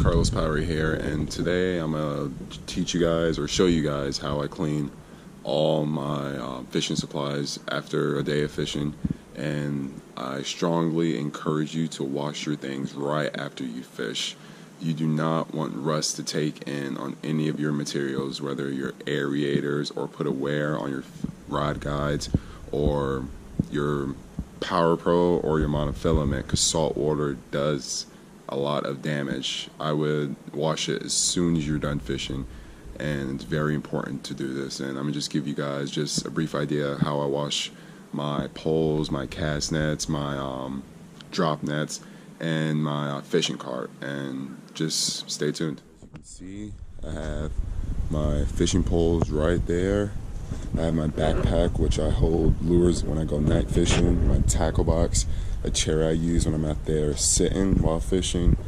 Carlos Power here, and today I'm gonna teach you guys or show you guys how I clean all my fishing supplies after a day of fishing. And I strongly encourage you to wash your things right after you fish. You do not want rust to take in on any of your materials, whether your aerators or put a wear on your rod guides or your Power Pro or your monofilament, because salt water does a lot of damage. I would wash it as soon as you're done fishing, and it's very important to do this. And I'm gonna just give you guys just a brief idea of how I wash my poles, my cast nets, my drop nets, and my fishing cart, and just stay tuned. As you can see, I have my fishing poles right there. I have my backpack, which I hold lures when I go night fishing, my tackle box, a chair I use when I'm out there sitting while fishing,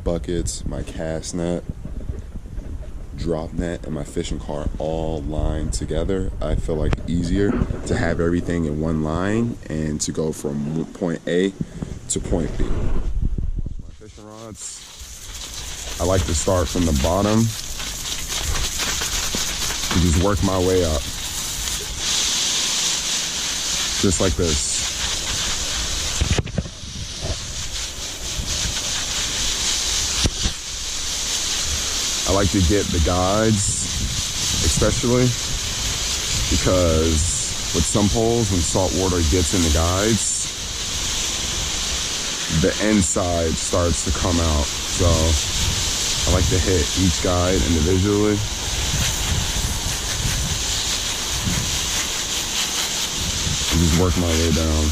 buckets, my cast net, drop net, and my fishing cart all lined together. I feel like easier to have everything in one line and to go from point A to point B. My fishing rods, I like to start from the bottom and just work my way up. Just like this. I like to get the guides, especially because with some poles, when salt water gets in the guides, the inside starts to come out. So I like to hit each guide individually. And just work my way down.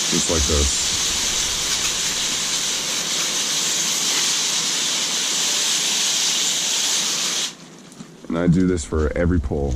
Just like this. And I do this for every pole.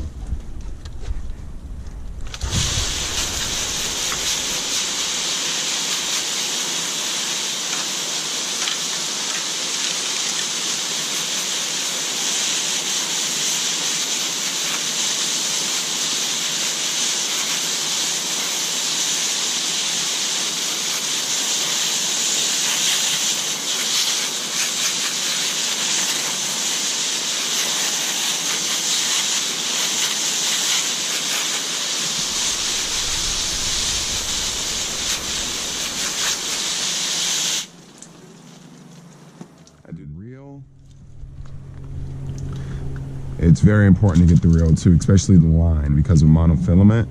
It's very important to get the reel too, especially the line, because with monofilament,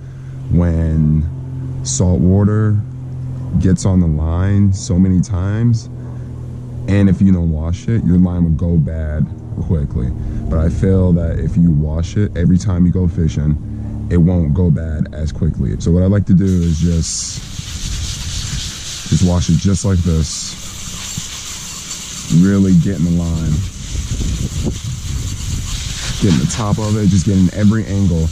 when salt water gets on the line so many times, and if you don't wash it, your line will go bad quickly. But I feel that if you wash it every time you go fishing, it won't go bad as quickly. So what I like to do is just wash it just like this. Really get in the line. Getting the top of it, just getting every angle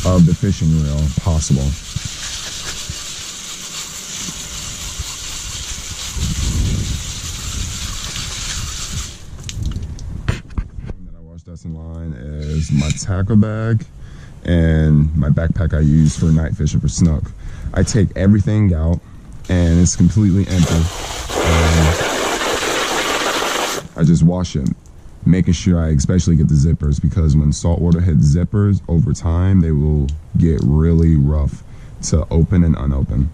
of the fishing reel possible. That I wash that's in line is my tackle bag and my backpack I use for night fishing for snook. I take everything out and it's completely empty. And I just wash it, making sure I especially get the zippers, because when salt water hits zippers over time, they will get really rough to open and unopen.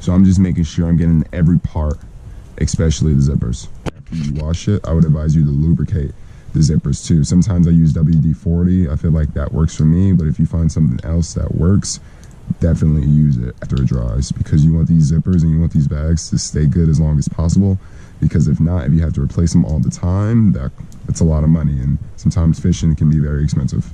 So I'm just making sure I'm getting every part, especially the zippers. After you wash it, I would advise you to lubricate the zippers too. Sometimes I use WD-40. I feel like that works for me, but if you find something else that works, definitely use it after it dries, because you want these zippers and you want these bags to stay good as long as possible. Because if not, if you have to replace them all the time, that's a lot of money, and sometimes fishing can be very expensive.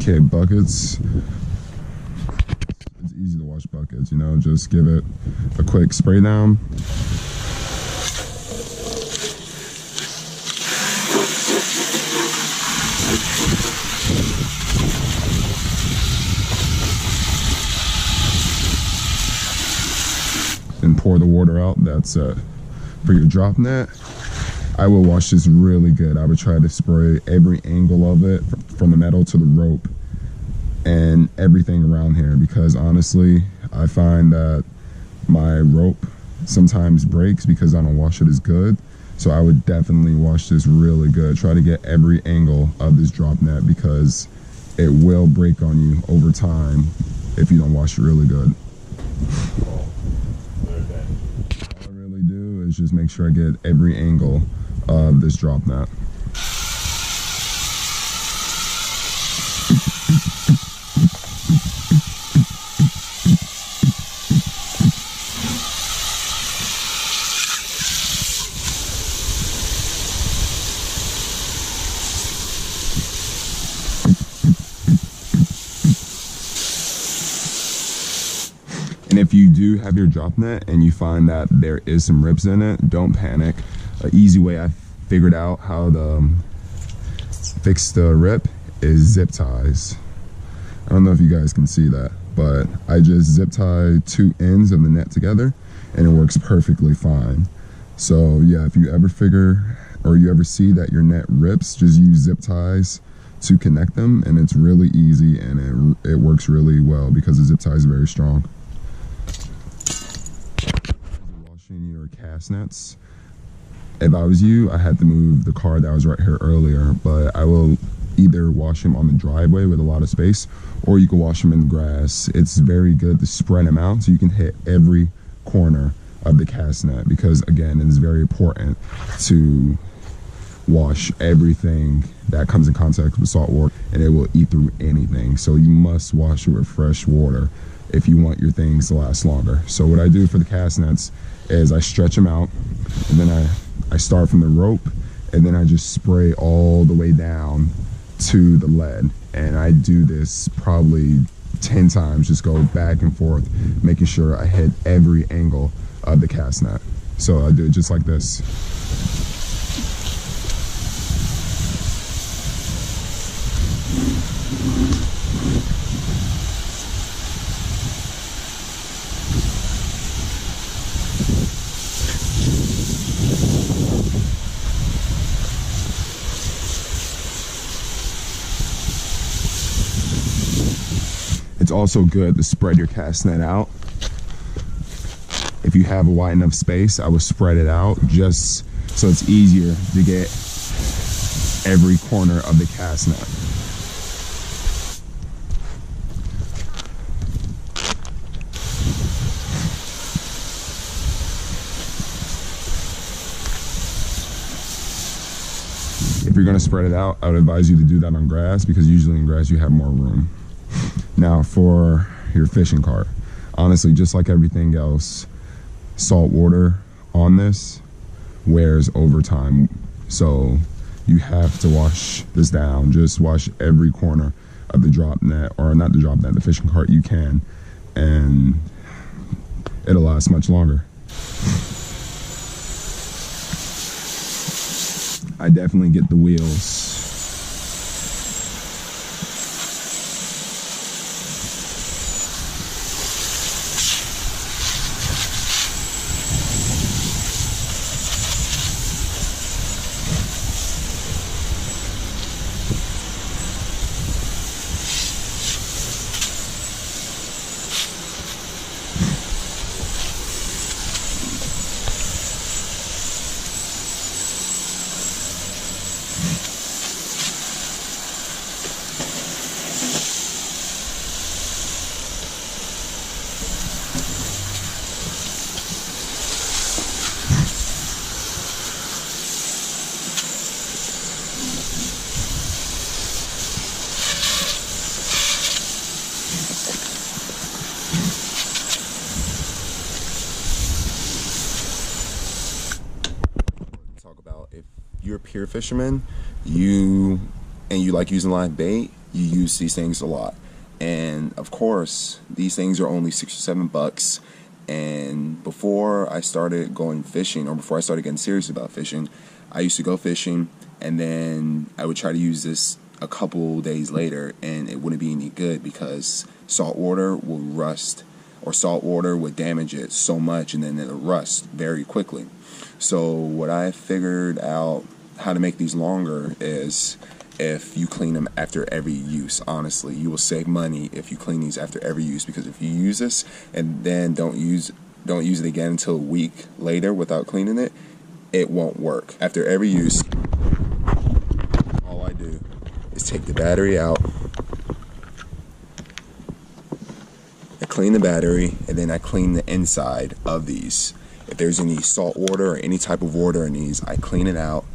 Okay, buckets. It's easy to wash buckets, you know, just give it a quick spray down. And pour the water out. That's it. For your drop net, I will wash this really good. I would try to spray every angle of it, from the metal to the rope and everything around here, because honestly I find that my rope sometimes breaks because I don't wash it as good. So I would definitely wash this really good. Try to get every angle of this drop net, because it will break on you over time if you don't wash it really good. All I really do is just make sure I get every angle of this drop net. And if you do have your drop net and you find that there is some rips in it, don't panic. An easy way I figured out how to fix the rip is zip ties. I don't know if you guys can see that, but I just zip tie two ends of the net together and it works perfectly fine. So yeah, if you ever figure or you ever see that your net rips, just use zip ties to connect them, and it's really easy and it works really well because the zip tie is very strong. Washing your cast nets, if I was you, I had to move the car that was right here earlier, but I will either wash them on the driveway with a lot of space, or you can wash them in the grass. It's very good to spread them out so you can hit every corner of the cast net, because again, it is very important to wash everything that comes in contact with salt water, and it will eat through anything. So you must wash it with fresh water if you want your things to last longer. So what I do for the cast nets is I stretch them out, and then I start from the rope, and then I just spray all the way down to the lead. And I do this probably 10 times, just go back and forth, making sure I hit every angle of the cast net. So I do it just like this. It's also good to spread your cast net out. If you have a wide enough space, I would spread it out just so it's easier to get every corner of the cast net. If you're going to spread it out, I would advise you to do that on grass, because usually in grass you have more room. Now for your fishing cart, honestly, just like everything else, salt water on this wears over time. So you have to wash this down. Just wash every corner of the drop net, or not the drop net, the fishing cart you can, and it'll last much longer. I definitely get the wheels. you're a pure fisherman, you like using live bait, you use these things a lot. And of course, these things are only $6 or $7. And before I started going fishing, or before I started getting serious about fishing, I used to go fishing, and then I would try to use this a couple days later, and it wouldn't be any good because salt water will rust, or salt water would damage it so much, and then it'll rust very quickly. So what I figured out how to make these longer is if you clean them after every use. Honestly, you will save money if you clean these after every use, because if you use this and then don't use it again until a week later without cleaning it, it won't work. After every use, all I do is take the battery out, I clean the battery, and then I clean the inside of these. If there's any salt water or any type of water in these, I clean it out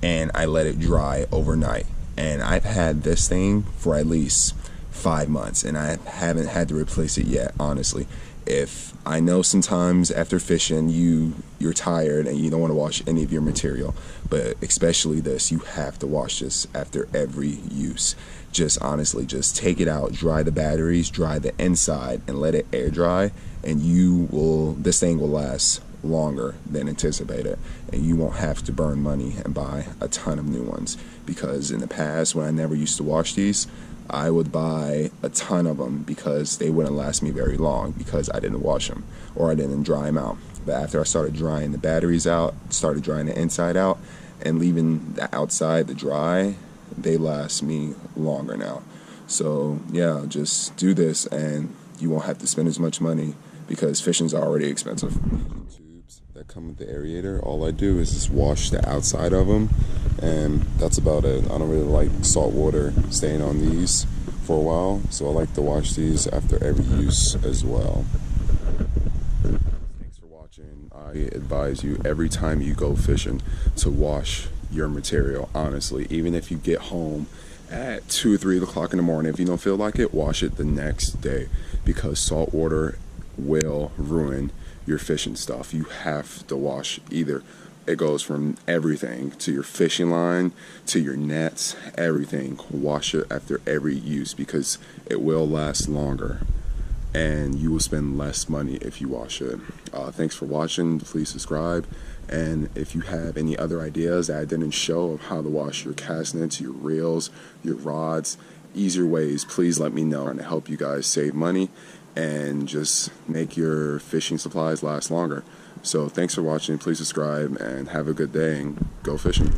and I let it dry overnight. And I've had this thing for at least 5 months, and I haven't had to replace it yet, honestly. If I know sometimes after fishing you're tired and you don't want to wash any of your material, but especially this, you have to wash this after every use. Just honestly, just take it out, dry the batteries, dry the inside, and let it air dry, and this thing will last longer than anticipated, and you won't have to burn money and buy a ton of new ones. Because in the past, when I never used to wash these, I would buy a ton of them because they wouldn't last me very long because I didn't wash them or I didn't dry them out. But after I started drying the batteries out, started drying the inside out, and leaving the outside to dry, they last me longer now. So yeah, just do this and you won't have to spend as much money because fishing's already expensive. Tubes that come with the aerator, all I do is just wash the outside of them, and that's about it. I don't really like salt water staying on these for a while, so I like to wash these after every use as well. Thanks for watching. I advise you every time you go fishing to wash your material, honestly. Even if you get home at 2 or 3 o'clock in the morning, if you don't feel like it, wash it the next day, because salt water will ruin your fishing stuff. You have to wash either. It goes from everything to your fishing line to your nets, everything. Wash it after every use because it will last longer and you will spend less money if you wash it. Thanks for watching. Please subscribe, and if you have any other ideas that I didn't show of how to wash your cast nets, your reels, your rods, easier ways, please let me know, and to help you guys save money and just make your fishing supplies last longer. So thanks for watching. Please subscribe and have a good day and go fishing.